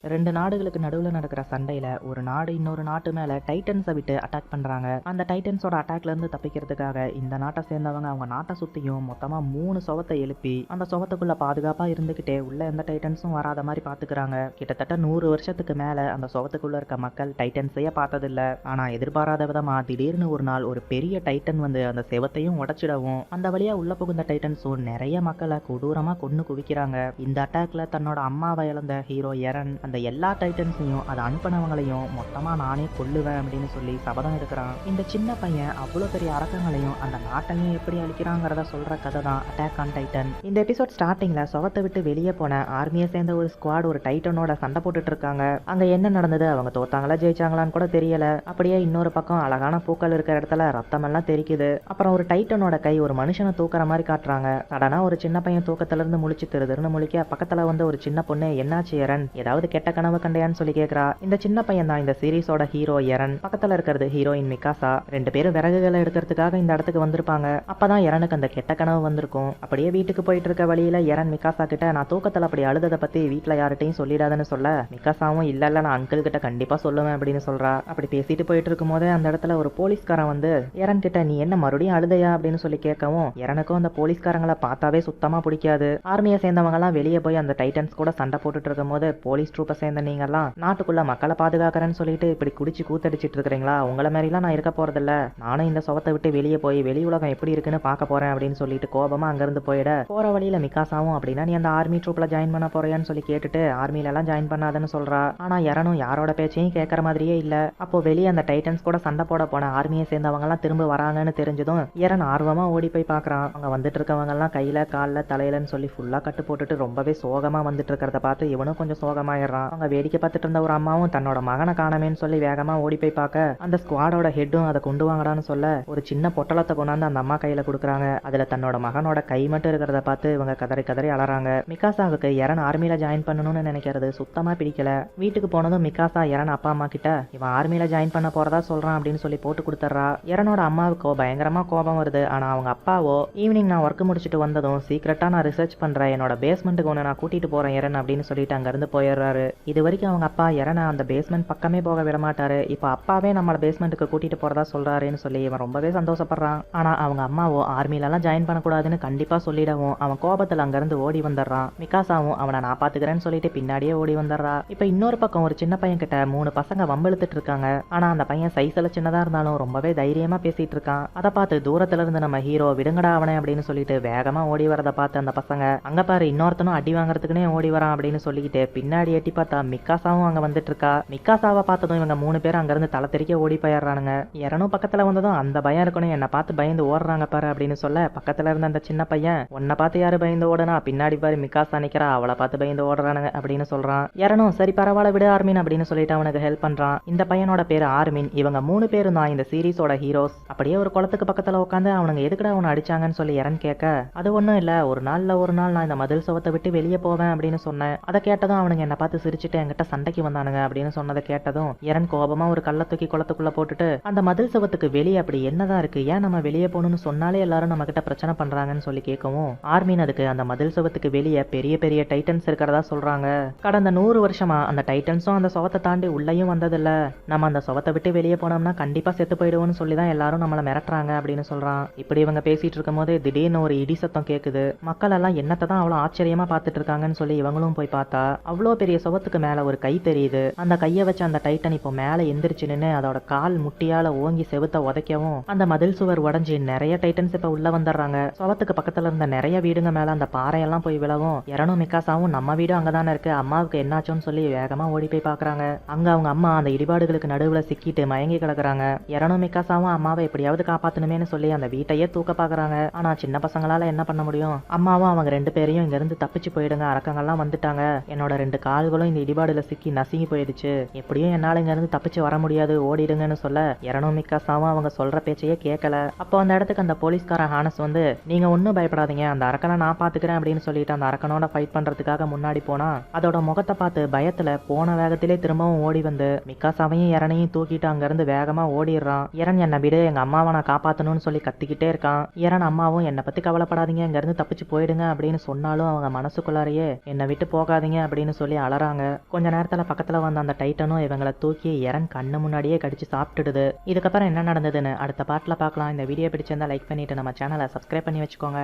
2 நாடுகளுக்கு நடுவுல நடக்கிற சண்டையில ஒரு நாடு இன்னொரு நாட்டு மேல டைட்டன்ஸை விட்டு அட்டாக் பண்றாங்க. அந்த டைட்டன்ஸோட அட்டாக்ல இருந்து தப்பிக்கிறதுக்காக இந்த நாட்டை சேர்ந்தவங்க அவங்க நாட்டை சுத்தியும் மொத்தமா 3 சுவத்தை எழுப்பி அந்த சுவத்துக்குள்ள பாதுகாப்பா இருந்துகிட்டே உள்ள எந்த டைட்டன்ஸும் வராத மாதிரி பாத்துக்கிறாங்க. கிட்டத்தட்ட 100 வருஷத்துக்கு மேல அந்த சுவத்துக்குள்ள இருக்க மக்கள் டைட்டன்ஸையே பார்த்ததில்ல. ஆனா எதிர்பாராத விதமா திடீர்னு ஒரு நாள் ஒரு பெரிய டைட்டன் வந்து அந்த செவத்தையும் உடைச்சிடவும் அந்த வழியா உள்ள புகுந்த டைட்டன்ஸும் நிறைய மக்களை கொடூரமா கொன்னு குவிக்கிறாங்க. இந்த அட்டாக்ல தன்னோட அம்மாவை இழந்த ஹீரோ எரன் அந்த எல்லா டைட்டன்ஸையும் அதை அனுப்பினவங்களையும் மொத்தமா நானே கொல்லுவேன் அப்படின்னு சொல்லி சபதம் எடுக்கிறான். இந்த சின்ன பையன் அவ்வளவு பெரிய அரக்கங்களையும் அந்த நாட்டையும் எப்படி அழிக்கிறாங்கிறத சொல்ற கதை தான் அட்டாக் ஆன் டைட்டன். இந்த எபிசோட் ஸ்டார்டிங்ல சுவத்தை விட்டு வெளியே போன ஆர்மியை சேர்ந்த ஒரு ஸ்குவாட் ஒரு டைட்டனோட சண்டை போட்டுட்டு இருக்காங்க. அங்க என்ன நடந்தது, அவங்க தோத்தாங்களா ஜெயிச்சாங்களான்னு கூட தெரியல. அப்படியே இன்னொரு பக்கம் அழகான பூக்கள் இருக்கிற இடத்துல ரத்தம் எல்லாம் தெரிக்குது. அப்புறம் ஒரு டைட்டனோட கை ஒரு மனுஷனை தூக்குற மாதிரி காட்டுறாங்க. சடனா ஒரு சின்ன பையன் தூக்கத்துல இருந்து முழிச்சு திருதுன்னு முழிக்க பக்கத்துல வந்து ஒரு சின்ன பொண்ணு என்னாச்சு எரன், ஏதாவது கெட்ட கனவு கண்டையான்னு சொல்லி கேக்குறா. இந்த சின்ன பையன் தான் இந்த சீரீஸோட ஹீரோ எரன். பக்கத்துல இருக்கிறது ஹீரோயின் மிகாசா. 2 பேரும் விறகுகளை எடுக்கிறதுக்காக இந்த இடத்துக்கு வந்திருப்பாங்க. அப்பதான் எரனுக்கு அந்த கெட்ட கனவு வந்திருக்கும். அப்படியே வீட்டுக்கு போயிட்டு இருக்க வழியில எரன் மிகாசா கிட்ட நான் தூக்கத்துல அப்படி அழுததை பத்தி வீட்டுல யார்கிட்டையும் சொல்லிடாதுன்னு சொல்ல மிகாசாவும் இல்ல நான் அங்கிள் கிட்ட கண்டிப்பா சொல்லுவேன் அப்படின்னு சொல்றா. அப்படி பேசிட்டு போயிட்டு இருக்கும் போதே அந்த இடத்துல ஒரு போலீஸ்காரன் வந்து எரன் கிட்ட நீ என்ன மறுபடியும் அழுதையா அப்படின்னு சொல்லி கேட்கவும் எரனுக்கும் அந்த போலீஸ்காரங்களை பார்த்தாவே சுத்தமா பிடிக்காது. ஆர்மியை சேர்ந்தவங்க எல்லாம் வெளியே போய் அந்த டைட்டன்ஸ் கூட சண்டை போட்டுட்டு இருக்கும் போது போலீஸ் ட்ரூப்பை சேர்ந்த நீங்க எல்லாம் நாட்டுக்குள்ள மக்களை பாதுகாக்கிறேன்னு சொல்லிட்டு இப்படி குடிச்சு கூத்தடிச்சிட்டு இருக்கிறீங்களா, உங்களை மாதிரிலாம் நான் இருக்க போறதில்ல, நானும் இந்த சுவத்தை விட்டு வெளியே போய் வெளி உலகம் எப்படி இருக்குன்னு பார்க்க போறேன் அப்படின்னு சொல்லிட்டு கோபமா அங்கிருந்து போயிட போற வழியில மிகாசாவும் அப்படின்னா நீ அந்த ஆர்மி ட்ரூப்ல ஜாயின் பண்ண போறியான்னு சொல்லி கேட்டுட்டு ஆர்மில எல்லாம் ஜாயின் பண்ணாதுன்னு சொல்றா. ஆனா யாரனும் யாரோட பேச்சையும் கேட்கற மாதிரியே இல்ல. அப்போ வெளியே அந்த டைட்டன்ஸ் கூட சண்டை போட போன ஆர்மியை சேர்ந்தவங்க எல்லாம் திரும்ப வராங்கன்னு தெரிஞ்சதும் எரன் ஆர்வமா ஓடி போய் பாக்குறான். அங்க வந்துட்டு இருக்கவங்க எல்லாம் கையில கால்ல தலையிலன்னு சொல்லி ஃபுல்லா கட்டு போட்டுட்டு ரொம்பவே சோகமா வந்துட்டு இருக்கிறத பார்த்து இவனும் கொஞ்சம் சோகமாயிடுறான். அவங்க வேடிக்கை பார்த்துட்டு இருந்த ஒரு அம்மாவும் தன்னோட மகனை காணமேன்னு சொல்லி வேகமா ஓடி போய் பார்க்க அந்த ஸ்குவாடோட ஹெட்டும் அதை கொண்டு வாங்கடான்னு சொல்ல ஒரு சின்ன பொட்டலத்தை கொண்டாந்து அந்த அம்மா கையில கொடுக்குறாங்க. அதுல தன்னோட மகனோட கை மட்டும் இருக்கிறத பார்த்து இவங்க கதறி கதறி அலறாங்க. மிகாசாவுக்கு எரன் ஆர்மியில ஜாயின் பண்ணணும்னு நினைக்கிறது சுத்தமா பிடிக்கல. வீட்டுக்கு போனதும் மிகாசா எரன் அப்பா அம்மா கிட்ட இவன் ஆர்மியில ஜாயின் பண்ண போறதா சொல்றான் அப்படின்னு சொல்லி போட்டு கொடுத்துட்றா. எரனோட அம்மாவுக்கோ பயங்கரமா கோபம் வருது. ஆனா அவங்க அப்பாவோ ஈவினிங் நான் ஒர்க் முடிச்சுட்டு வந்ததும் சீக்கிரட்டா நான் ரிசர்ச் பண்றேன், என்னோட பேஸ்மெண்ட்டுக்கு ஒன்று நான் கூட்டிட்டு போறேன் எரன் அப்படின்னு சொல்லிட்டு அங்க இருந்து போயிடுறாரு. இது வரைக்கும் அவங்க அப்பா எரனை அந்த பேஸ்மெண்ட் பக்கமே போக விட மாட்டாரு. இப்போ அப்பாவே நம்மள பேஸ்மெண்ட்டுக்கு கூட்டிட்டு போறதா சொல்றாருன்னு சொல்லி இவன் ரொம்பவே சந்தோஷப்படுறான். ஆனா அவங்க அம்மாவோ ஆர்மில எல்லாம் ஜாயின் பண்ணக்கூடாதுன்னு கண்டிப்பா சொல்லிடவும் அவன் கோபத்துல அங்க இருந்து ஓடி வந்துடுறான். மிகாசாவும் அவனை நான் பாத்துக்கிறேன்னு சொல்லிட்டு பின்னாடியே ஓடி வந்துடுறா. இப்ப இன்னொரு பக்கம் ஒரு சின்ன பையன் கிட்ட 3 பசங்க வம்பிழுத்துட்டு இருக்காங்க. ஆனா அந்த பையன் சைஸ்ல சின்னதா இருந்தாலும் ரொம்பவே தைரியமா பேசிட்டு இருக்கான். அதை பார்த்து தூரத்துல இருந்து நம்ம ஹீரோ விடுங்கடா அவனை அப்படின்னு சொல்லிட்டு வேகமா ஓடி வரதை பார்த்து அந்த பசங்க அங்க பாரு இன்னொருத்தனும் அடி வாங்குறதுக்குனே ஓடி வரான் அப்படின்னு சொல்லிக்கிட்டு பின்னாடி எட்டி பார்த்தா மிகாசாவும் அங்க வந்துட்டு இருக்கா. மிகாசாவை பார்த்ததும் இவங்க 3 பேரும் அங்க இருந்து தலை தெறிக்க ஓடி போயிடுறானுங்க. எரனும் பக்கத்துல வந்ததும் அந்த பயம் இருக்கணும், என்னை பார்த்து பயந்து ஓடுறாங்க பாரு அப்படின்னு சொல்ல பக்கத்துல இருந்த அந்த சின்ன பையன் உன்னை பார்த்து யாரு பயந்து ஓடுனா, பின்னாடி பாரு மிகாசா நிக்கிறா அவளை பார்த்து பயந்து ஓடுறானுங்க அப்படின்னு சொல்றான். எரனும் சரி பரவாயில்ல விடு ஆர்மின் அப்படின்னு சொல்லிட்டு அவனுக்கு ஹெல்ப் பண்றான். இந்த பையனோட பேரு ஆர்மின். இவங்க 3 பேரும் தான் இந்த சீரீஸோட ஹீரோஸ். அப்படியே ஒரு குளத்துக்கு பக்கத்துல உட்காந்து அவனுங்க எதுக்குடா அவனை அடிச்சாங்கன்னு சொல்லி எரன் கேட்க அது ஒண்ணும் இல்ல, ஒரு நாள் நான் இந்த மதில் சுவத்தை விட்டு வெளியே போவேன் அப்படின்னு சொன்னேன். அதை கேட்டதும் அவனுங்க என்ன பார்த்து சிரிச்சுட்டு என்கிட்ட சண்டைக்கு வந்தானுங்க அப்படின்னு சொன்னதை கேட்டதும் எரன் கோபமா ஒரு கல்லை தூக்கி குளத்துக்குள்ள போட்டுட்டு அந்த மதில் சுவத்துக்கு வெளியே அப்படி என்னதான் இருக்கு, ஏன் நம்ம வெளியே போகணும்னு சொன்னாலே எல்லாரும் நம்ம கிட்ட பிரச்சனை பண்றாங்கன்னு சொல்லி கேட்கவும் ஆர்மின் அதுக்கு அந்த மதில் சுவத்துக்கு வெளியே பெரிய பெரிய டைட்டன்ஸ் இருக்கிறதா சொல்றாங்க. கடந்த 100 வருஷமா அந்த டைட்டன்ஸும் அந்த சுவத்தை தாண்டி உள்ளேயும் வந்ததில்ல, நம்ம அந்த சுவத்தை விட்டு வெளியே போனோம்னா கண்டிப்பா செத்து போயிடுவோம்னு சொல்லிதான் எல்லாரும் நம்மள மிரட்டுறாங்க அப்படின்னு சொல்றான். இப்படி இவங்க பேசிட்டு இருக்கும் போது திடீர்னு ஒரு இடி சத்தம் கேக்குது. மக்கள் எல்லாம் என்னத்தை தான் அவ்வளவு ஆச்சரியமா பார்த்துட்டு இருக்காங்கன்னு சொல்லி இவங்களும் போய் பார்த்தா அவ்வளோ பெரிய சுவத்துக்கு மேல ஒரு கை தெரியுது. அந்த கையை வச்சு அந்த டைட்டன் இப்போ மேல எந்திரிச்சு நின்று அதோட கால் முட்டியால ஓங்கி செவுத்த உதைக்கவும் அந்த மதில் சுவர் உடஞ்சி நிறைய டைட்டன்ஸ் இப்ப உள்ள வந்துடுறாங்க. சுவத்துக்கு பக்கத்துல இருந்த நிறைய வீடுங்க மேல அந்த பாறையெல்லாம் போய் விழவும் எரனும் மிகாசாவும் நம்ம வீடு அங்கதானே இருக்கு, அம்மாவுக்கு என்னாச்சுன்னு சொல்லி வேகமா ஓடி போய் பாக்குறாங்க. அங்க அவங்க அம்மா அந்த இடிபாடுகளுக்கு நடுவுல சிக்கிட்டு மயங்கி கிடக்குறாங்க. எரனும் மிகாசாவும் அம்மாவை எப்படியாவது காப்பாத்தணுமேனு சொல்லி அந்த வீட்டையே தூக்க பாக்குறாங்க. ஆனா சின்ன பசங்களால என்ன பண்ண முடியும், அம்மாவும் அவங்க 2 பேரையும் இங்க இருந்து தப்பிச்சு போயிடுங்க, அரக்கங்கள்லாம் வந்துட்டாங்க, என்னோட 2 கால்களும் இந்த இடிபாடுல சிக்கி நசுங்கி போயிடுச்சு, எப்படியும் என்னால இங்க இருந்து தப்பிச்சு வர முடியாது ஓடிடுங்கன்னு சொல்ல எரனும் மிகாசாவும் அவங்க சொல்ற பேச்சையே கேட்கல. அப்போ அந்த இடத்துக்கு அந்த போலீஸ்காரன் ஹானஸ் வந்து நீங்க ஒன்னும் பயப்படாதீங்க, அந்த அரக்கனை நான் பாத்துக்கிறேன் அப்படின்னு சொல்லிட்டு அந்த அரக்கனோட ஃபைட் பண்றதுக்காக முன்னாடி போனா அதோட முகத்தை பார்த்து பயத்துல போன வேகத்திலே திரும்பவும் ஓடி வந்து மிகாசாவையும் எரனையும் தூக்கிட்டு அங்க இருந்து வேகமா ஓடிடுறான். எரன் என்ன விடு, எங்க அம்மாவை நான் காப்பாத்தணும்னு சொல்லி கத்திக்கிட்டே இருக்கான். எரன் அம்மாவும் என்னை பத்தி கவலைப்படாதீங்க, இங்க இருந்து தப்பிச்சு போயிடுங்க அப்படின்னு சொன்னாலும் அவங்க மனசுக்குள்ளாரையே என்னை விட்டு போகாதீங்க அப்படின்னு சொல்லி அலறாங்க. ஆரம்பிக்கிறாங்க. கொஞ்ச நேரத்தில் பக்கத்தில் வந்த அந்த டைட்டனும் இவங்களை தூக்கி இறன் கண்ணு முன்னாடியே கடிச்சு சாப்பிட்டுடுது. இதுக்கப்புறம் என்ன நடந்ததுன்னு அடுத்த பாட்டில் பார்க்கலாம். இந்த வீடியோ பிடிச்சிருந்தா லைக் பண்ணிட்டு நம்ம சேனலை சப்ஸ்கிரைப் பண்ணி வச்சுக்கோங்க.